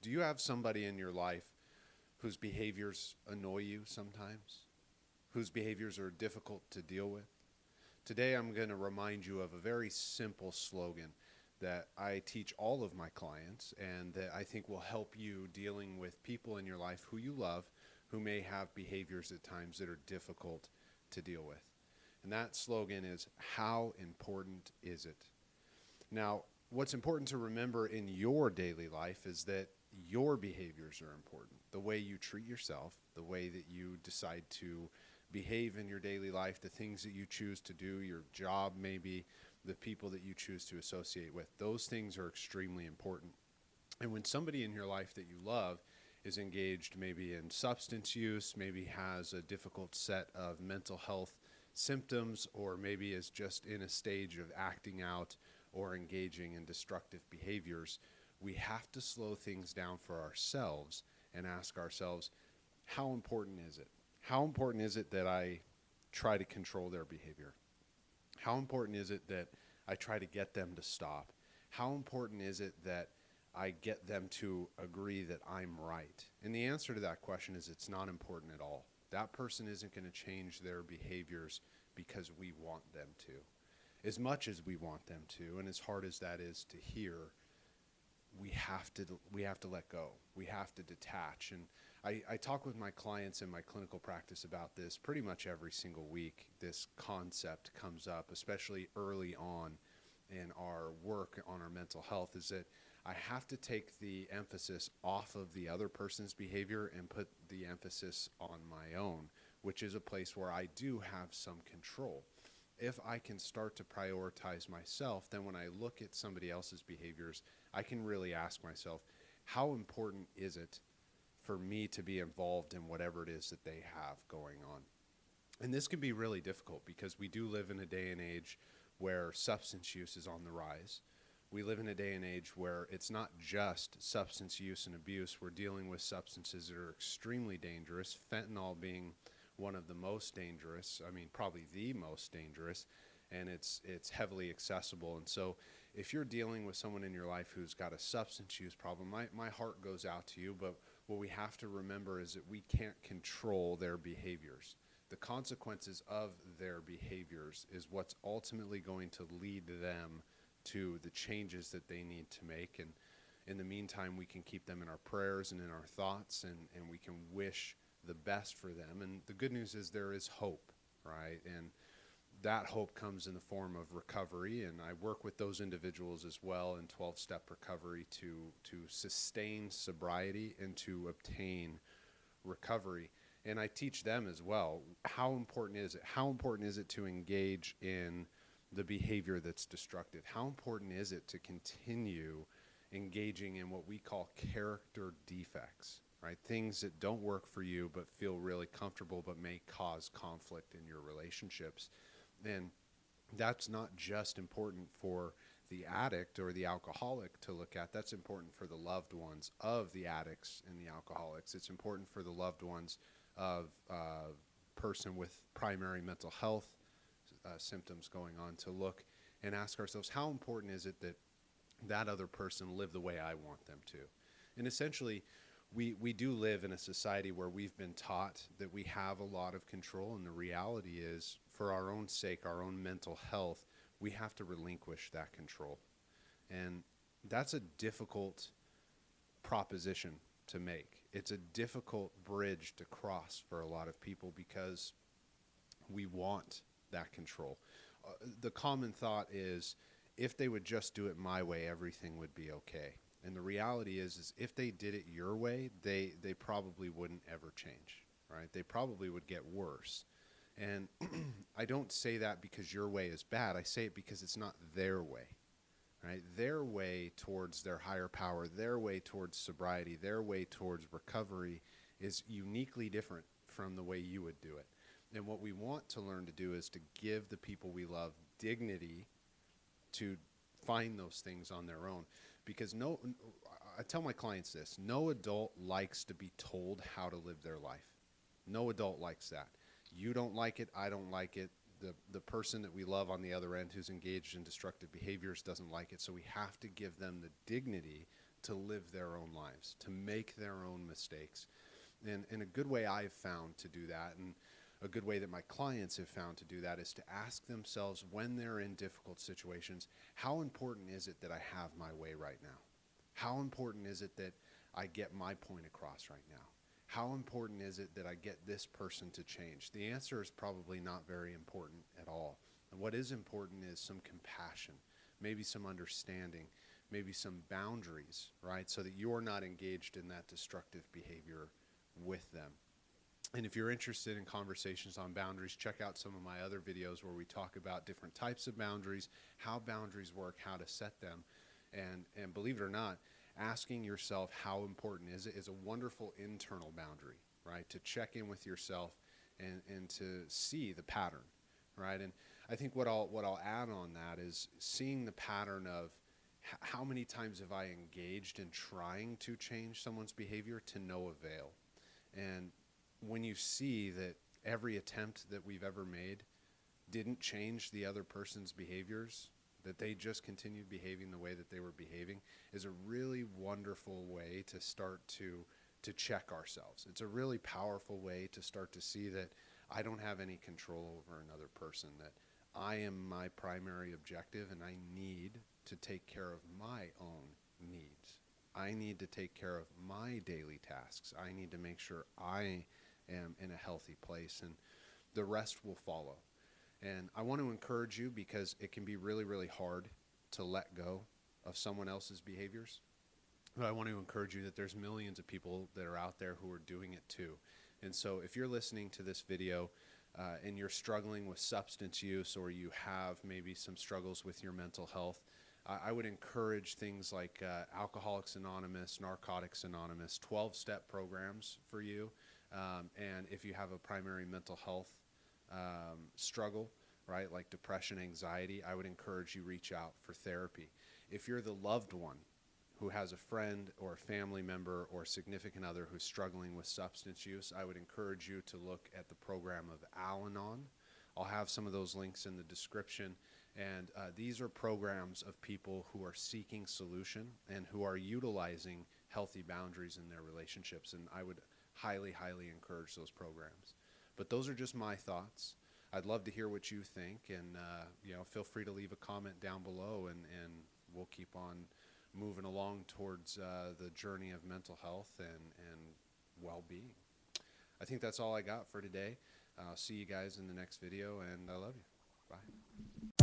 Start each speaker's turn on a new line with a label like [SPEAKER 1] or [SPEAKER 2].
[SPEAKER 1] Do you have somebody in your life whose behaviors annoy you sometimes? Whose behaviors are difficult to deal with? Today I'm going to remind you of a very simple slogan that I teach all of my clients and that I think will help you dealing with people in your life who you love who may have behaviors at times that are difficult to deal with. And that slogan is, how important is it? Now, what's important to remember in your daily life is that your behaviors are important. The way you treat yourself, the way that you decide to behave in your daily life, the things that you choose to do, your job maybe, the people that you choose to associate with, those things are extremely important. And when somebody in your life that you love is engaged maybe in substance use, maybe has a difficult set of mental health symptoms, or maybe is just in a stage of acting out or engaging in destructive behaviors, we have to slow things down for ourselves and ask ourselves, how important is it? How important is it that I try to control their behavior? How important is it that I try to get them to stop? How important is it that I get them to agree that I'm right? And the answer to that question is it's not important at all. That person isn't going to change their behaviors because we want them to. As much as we want them to, and as hard as that is to hear, we have to let go. We have to detach. And I talk with my clients in my clinical practice about this pretty much every single week. This concept comes up, especially early on in our work on our mental health, is that I have to take the emphasis off of the other person's behavior and put the emphasis on my own, which is a place where I do have some control. If I can start to prioritize myself, then when I look at somebody else's behaviors, I can really ask myself, how important is it for me to be involved in whatever it is that they have going on? And this can be really difficult because we do live in a day and age where substance use is on the rise. We live in a day and age where it's not just substance use and abuse. We're dealing with substances that are extremely dangerous, fentanyl being one of the most dangerous, I mean, probably the most dangerous, and it's heavily accessible. And so if you're dealing with someone in your life who's got a substance use problem, my heart goes out to you, but what we have to remember is that we can't control their behaviors. The consequences of their behaviors is what's ultimately going to lead them to the changes that they need to make. And in the meantime, we can keep them in our prayers and in our thoughts, and we can wish the best for them. And the good news is there is hope, right? And that hope comes in the form of recovery, and I work with those individuals as well in 12-step recovery to sustain sobriety and to obtain recovery. And I teach them as well, how important is it? How important is it to engage in the behavior that's destructive? How important is it to continue engaging in what we call character defects, right? Things that don't work for you but feel really comfortable but may cause conflict in your relationships. And that's not just important for the addict or the alcoholic to look at. That's important for the loved ones of the addicts and the alcoholics. It's important for the loved ones of a person with primary mental health symptoms going on to look and ask ourselves, how important is it that that other person live the way I want them to? And essentially, we do live in a society where we've been taught that we have a lot of control, and the reality is, for our own sake, our own mental health, we have to relinquish that control. And that's a difficult proposition to make. It's a difficult bridge to cross for a lot of people because we want that control. The common thought is, if they would just do it my way, everything would be okay. And the reality is if they did it your way, they probably wouldn't ever change, right? They probably would get worse. And I don't say that because your way is bad. I say it because it's not their way, right? Their way towards their higher power, their way towards sobriety, their way towards recovery is uniquely different from the way you would do it. And what we want to learn to do is to give the people we love dignity to find those things on their own. Because I tell my clients this, no adult likes to be told how to live their life. No adult likes that. You don't like it, I don't like it. The person that we love on the other end who's engaged in destructive behaviors doesn't like it. So we have to give them the dignity to live their own lives, to make their own mistakes. And a good way I've found to do that, and a good way that my clients have found to do that, is to ask themselves when they're in difficult situations, how important is it that I have my way right now? How important is it that I get my point across right now? How important is it that I get this person to change? The answer is probably not very important at all. And what is important is some compassion, maybe some understanding, maybe some boundaries, right? So that you're not engaged in that destructive behavior with them. And if you're interested in conversations on boundaries, check out some of my other videos where we talk about different types of boundaries, how boundaries work, how to set them. And believe it or not, asking yourself how important is it is a wonderful internal boundary, right? To check in with yourself and to see the pattern, right? And I think what I'll add on that is seeing the pattern of how many times have I engaged in trying to change someone's behavior to no avail. And when you see that every attempt that we've ever made didn't change the other person's behaviors, that they just continued behaving the way that they were behaving, is a really wonderful way to start to check ourselves. It's a really powerful way to start to see that I don't have any control over another person, that I am my primary objective and I need to take care of my own needs. I need to take care of my daily tasks. I need to make sure I am in a healthy place, and the rest will follow. And I want to encourage you, because it can be really, really hard to let go of someone else's behaviors. But I want to encourage you that there's millions of people that are out there who are doing it too. And so if you're listening to this video and you're struggling with substance use, or you have maybe some struggles with your mental health, I would encourage things like Alcoholics Anonymous, Narcotics Anonymous, 12-step programs for you. And if you have a primary mental health struggle, right, like depression, anxiety, I would encourage you reach out for therapy. If you're the loved one who has a friend or a family member or significant other who's struggling with substance use, I would encourage you to look at the program of Al-Anon. I'll have some of those links in the description. And these are programs of people who are seeking solution and who are utilizing healthy boundaries in their relationships. And I would highly, highly encourage those programs. But those are just my thoughts. I'd love to hear what you think, and feel free to leave a comment down below, and we'll keep on moving along towards the journey of mental health and well-being. I think that's all I got for today. I'll see you guys in the next video, and I love you. Bye.